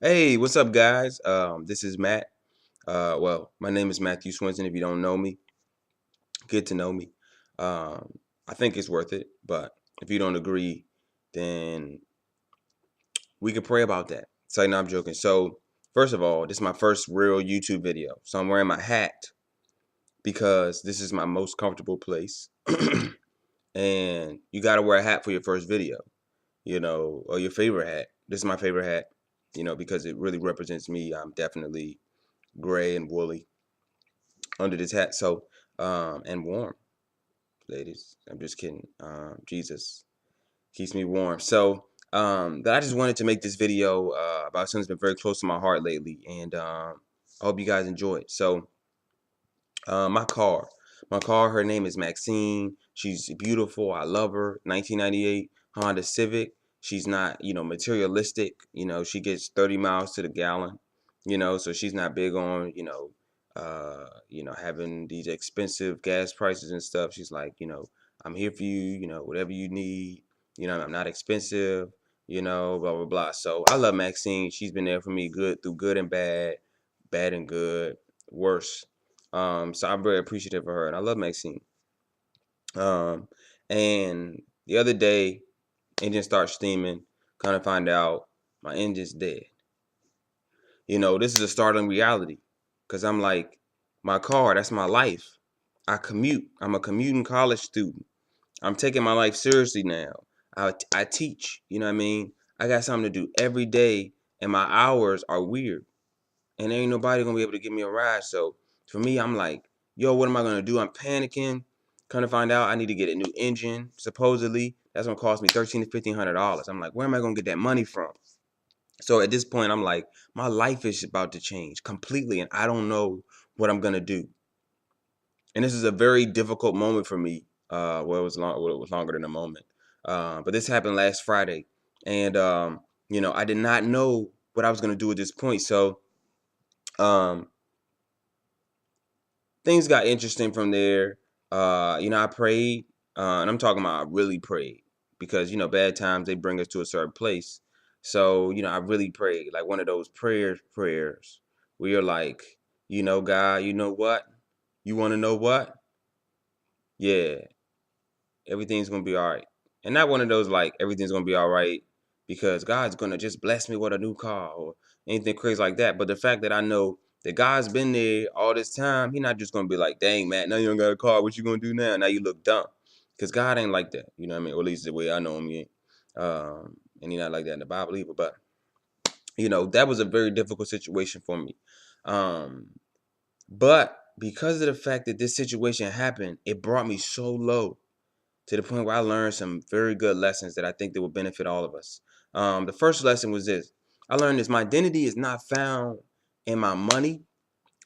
Hey, what's up, guys? This is Matt. My name is Matthew Swinson. If you don't know me, get to know me. I think it's worth it, but if you don't agree, then we can pray about that. Say, no, I'm joking. So, first of all, this is my first real YouTube video. So, I'm wearing my hat because this is my most comfortable place. And you got to wear a hat for your first video, or your favorite hat. This is my favorite hat, because it really represents me. I'm definitely gray and woolly under this hat. So, and warm, ladies. I'm just kidding. Jesus keeps me warm. So, I just wanted to make this video about something that's been very close to my heart lately, and I hope you guys enjoy it. So, my car, her name is Maxine. She's beautiful. I love her. 1998 Honda Civic. She's not, materialistic. She gets 30 miles to the gallon. So she's not big on, having these expensive gas prices and stuff. She's like, I'm here for you. Whatever you need. I'm not expensive. Blah blah blah. So I love Maxine. She's been there for me, good through good and bad, bad and good, worse. So I'm very appreciative of her, and I love Maxine. Um, and the other day, engine starts steaming. Kind of find out my engine's dead. This is a startling reality, cause I'm like, my car, that's my life. I commute. I'm a commuting college student. I'm taking my life seriously now. I teach. You know what I mean? I got something to do every day, and my hours are weird. And there ain't nobody gonna be able to give me a ride. So for me, I'm like, yo, what am I gonna do? I'm panicking. Kind of find out I need to get a new engine. Supposedly, that's gonna cost me $1,300 to $1,500. I'm like, where am I gonna get that money from? So at this point, I'm like, my life is about to change completely, and I don't know what I'm gonna do. And this is a very difficult moment for me. It was longer than a moment. But this happened last Friday, and I did not know what I was gonna do at this point. So um, things got interesting from there. I prayed, and I'm talking about I really prayed because bad times they bring us to a certain place. So I really prayed, like one of those prayers where you're like, God, you know what? You want to know what? Yeah, everything's gonna be all right. And not one of those like everything's gonna be all right because God's gonna just bless me with a new car or anything crazy like that. But the fact that I know that God's been there all this time, He's not just gonna be like, dang man, now you don't got a car, what you gonna do now? Now you look dumb. Because God ain't like that. You know what I mean? Or at least the way I know him, he ain't. And He's not like that in the Bible either. But that was a very difficult situation for me. Um, but because of the fact that this situation happened, it brought me so low to the point where I learned some very good lessons that I think that will benefit all of us. The first lesson was this. I learned this. My identity is not found in my money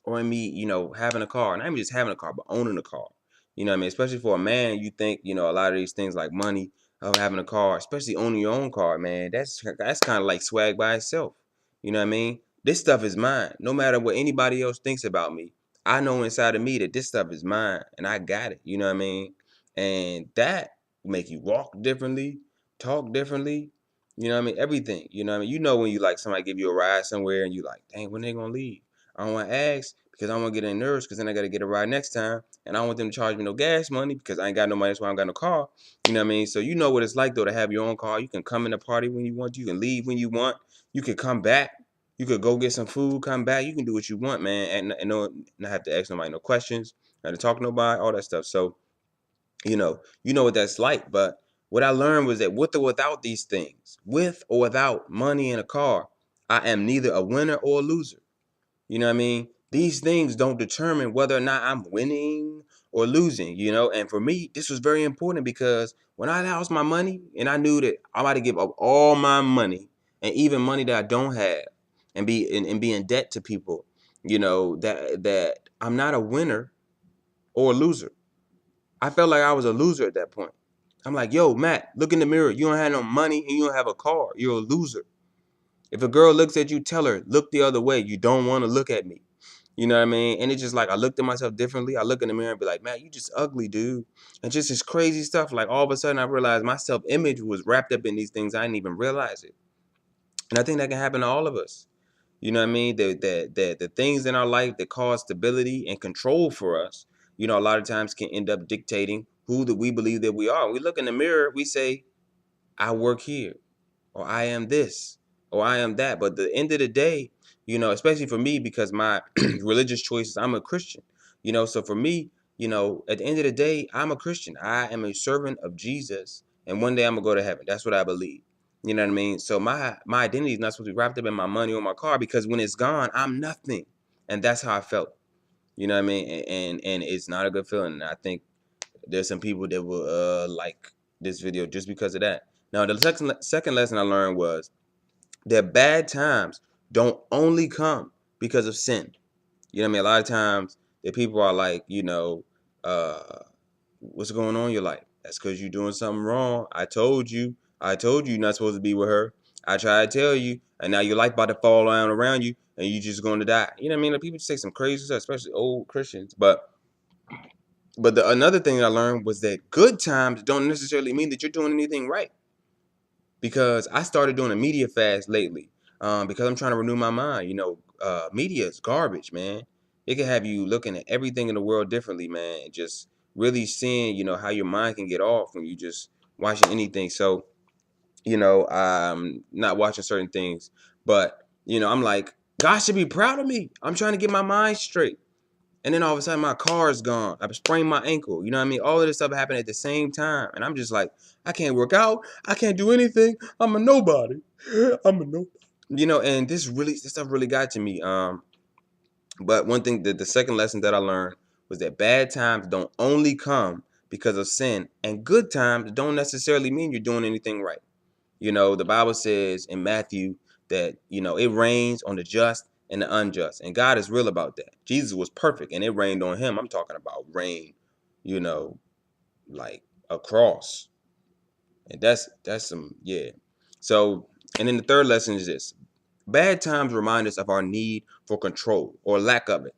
or in me, having a car. Not even just having a car, but owning a car. You know what I mean? Especially for a man, you think, a lot of these things like money, of having a car, especially owning your own car, man, that's kind of like swag by itself. You know what I mean? This stuff is mine. No matter what anybody else thinks about me, I know inside of me that this stuff is mine and I got it. You know what I mean? And that will make you walk differently, talk differently. You know what I mean? Everything. You know what I mean? When you like somebody give you a ride somewhere and you like, dang, when they gonna leave? I don't want to ask because I don't want to get in nerves because then I got to get a ride next time. And I don't want them to charge me no gas money because I ain't got no money. That's why I don't got no car. You know what I mean? So you know what it's like, though, to have your own car. You can come in the party when you want. You can leave when you want. You can come back. You could go get some food, come back. You can do what you want, man. And not have to ask nobody no questions, not to talk to nobody, all that stuff. So, you know what that's like. But what I learned was that with or without these things, with or without money in a car, I am neither a winner or a loser. You know what I mean? These things don't determine whether or not I'm winning or losing, And for me, this was very important because when I lost my money and I knew that I'm about to give up all my money and even money that I don't have and be in debt to people, that I'm not a winner or a loser. I felt like I was a loser at that point. I'm like, yo, Matt, look in the mirror. You don't have no money and you don't have a car. You're a loser. If a girl looks at you, tell her, look the other way. You don't want to look at me. You know what I mean? And it's just like I looked at myself differently. I look in the mirror and be like, man, you just ugly, dude. And just this crazy stuff. Like all of a sudden I realized my self-image was wrapped up in these things. I didn't even realize it. And I think that can happen to all of us. You know what I mean? The things in our life that cause stability and control for us, you know, a lot of times can end up dictating who that we believe that we are. We look in the mirror, we say, I work here, or I am this, or I am that. But at the end of the day, you know, especially for me, because my religious choices, I'm a Christian, you know, so for me, you know, at the end of the day, I'm a Christian. I am a servant of Jesus, and one day I'm gonna go to heaven. That's what I believe. You know what I mean? So my identity is not supposed to be wrapped up in my money or my car, because when it's gone, I'm nothing. And that's how I felt. You know what I mean? And it's not a good feeling. And I think there's some people that will like this video just because of that. Now, the second lesson I learned was that bad times don't only come because of sin. You know what I mean? A lot of times that people are like, you know, what's going on in your life? That's because you're doing something wrong. I told you. I told you you're not supposed to be with her. I tried to tell you, and now your life about to fall down around you, and you just going to die. You know what I mean? Like, people say some crazy stuff, especially old Christians. But another thing I learned was that good times don't necessarily mean that you're doing anything right. Because I started doing a media fast lately, because I'm trying to renew my mind. You know, media is garbage, man. It can have you looking at everything in the world differently, man, and just really seeing, you know, how your mind can get off when you just watching anything. So, you know, I'm not watching certain things, but you know, I'm like, God should be proud of me. I'm trying to get my mind straight. And then all of a sudden, my car is gone. I sprained my ankle. You know what I mean? All of this stuff happened at the same time. And I'm just like, I can't work out. I can't do anything. I'm a nobody. I'm a nobody. You know, and this stuff really got to me. But one thing that the second lesson that I learned was that bad times don't only come because of sin, and good times don't necessarily mean you're doing anything right. You know, the Bible says in Matthew that, you know, it rains on the just and the unjust. And God is real about that. Jesus was perfect and it rained on him. I'm talking about rain, you know, like a cross. And that's some, yeah. So, and then the third lesson is this: bad times remind us of our need for control or lack of it,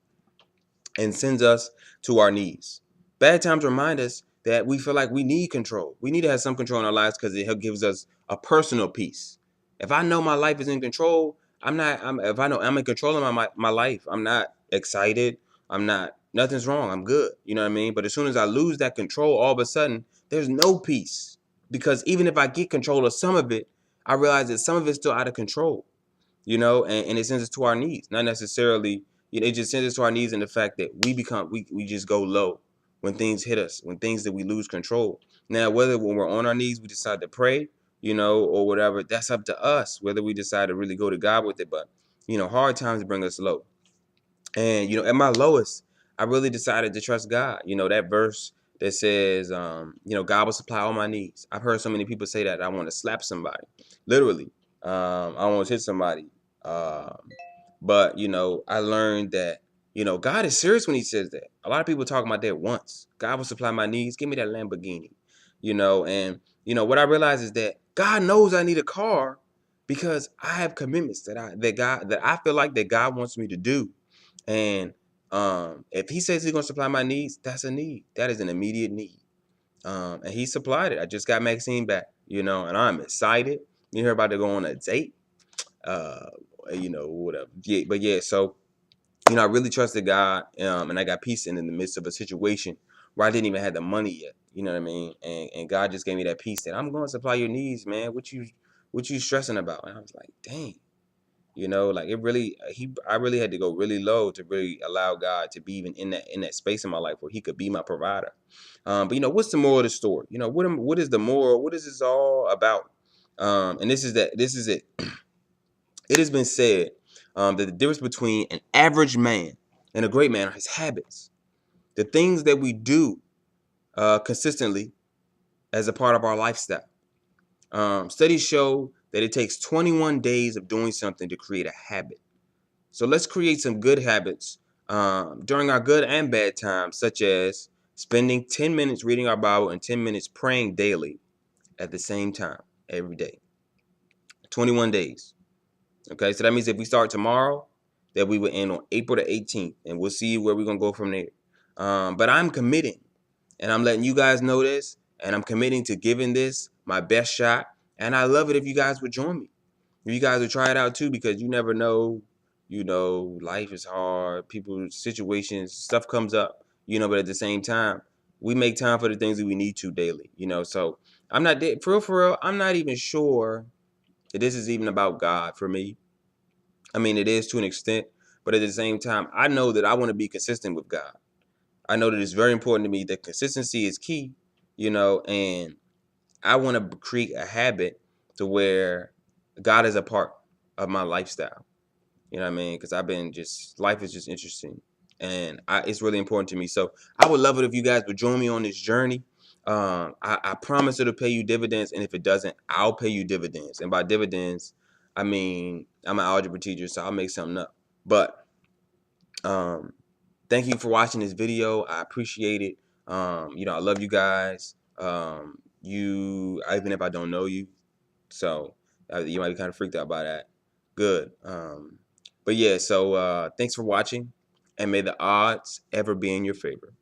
and sends us to our knees. Bad times remind us that we feel like we need control. We need to have some control in our lives because it gives us a personal peace. If I know my life is in control, if I know I'm in control of my life, I'm not excited. I'm not, nothing's wrong. I'm good. You know what I mean? But as soon as I lose that control, all of a sudden, there's no peace. Because even if I get control of some of it, I realize that some of it's still out of control, you know, and it sends us to our knees. Not necessarily, you know, it just sends us to our knees in the fact that we just go low when things hit us, when things that we lose control. Now, whether when we're on our knees, we decide to pray, you know, or whatever, that's up to us, whether we decide to really go to God with it. But, you know, hard times bring us low. And, you know, at my lowest, I really decided to trust God. You know, that verse that says, you know, God will supply all my needs. I've heard so many people say that I want to slap somebody, literally. I want to hit somebody. Um, but, you know, I learned that, you know, God is serious when he says that. A lot of people talk about that once. God will supply my needs. Give me that Lamborghini, you know. And, you know, what I realize is that God knows I need a car because I have commitments that I feel like that God wants me to do. And if he says he's gonna supply my needs, that's a need. That is an immediate need. And he supplied it. I just got Maxine back, you know, and I'm excited. You hear about to go on a date, uh, you know, whatever. Yeah, but yeah, so you know, I really trusted God, and I got peace in the midst of a situation where I didn't even have the money yet. You know what I mean? And God just gave me that peace that I'm going to supply your needs, man. What you stressing about? And I was like, dang. You know, like it really, I really had to go really low to really allow God to be even in that space in my life where He could be my provider. But you know, what's the moral of the story? You know, what is the moral? What is this all about? And this is it. It has been said that the difference between an average man and a great man are his habits, the things that we do consistently as a part of our lifestyle. Studies show that it takes 21 days of doing something to create a habit. So let's create some good habits during our good and bad times, such as spending 10 minutes reading our Bible and 10 minutes praying daily at the same time every day. 21 days. Okay, so that means if we start tomorrow, that we will end on April the 18th, and we'll see where we're going to go from there. But I'm committing, and I'm letting you guys know this, and I'm committing to giving this my best shot. And I love it if you guys would join me. If you guys would try it out too, because you never know You know, life is hard. People, situations, stuff comes up. You know, but at the same time, we make time for the things that we need to daily. You know, so I'm not for real. For real, I'm not even sure that this is even about God for me. I mean, it is to an extent, but at the same time, I know that I want to be consistent with God. I know that it's very important to me that consistency is key, you know, and I want to create a habit to where God is a part of my lifestyle. You know what I mean? Because I've been just, life is just interesting, and it's really important to me. So I would love it if you guys would join me on this journey. I promise it'll pay you dividends, and if it doesn't, I'll pay you dividends. And by dividends, I mean I'm an algebra teacher, so I'll make something up. But um, thank you for watching this video. I appreciate it. You know, I love you guys. Even if I don't know you, so you might be kind of freaked out by that. Good. But yeah, so thanks for watching, and may the odds ever be in your favor.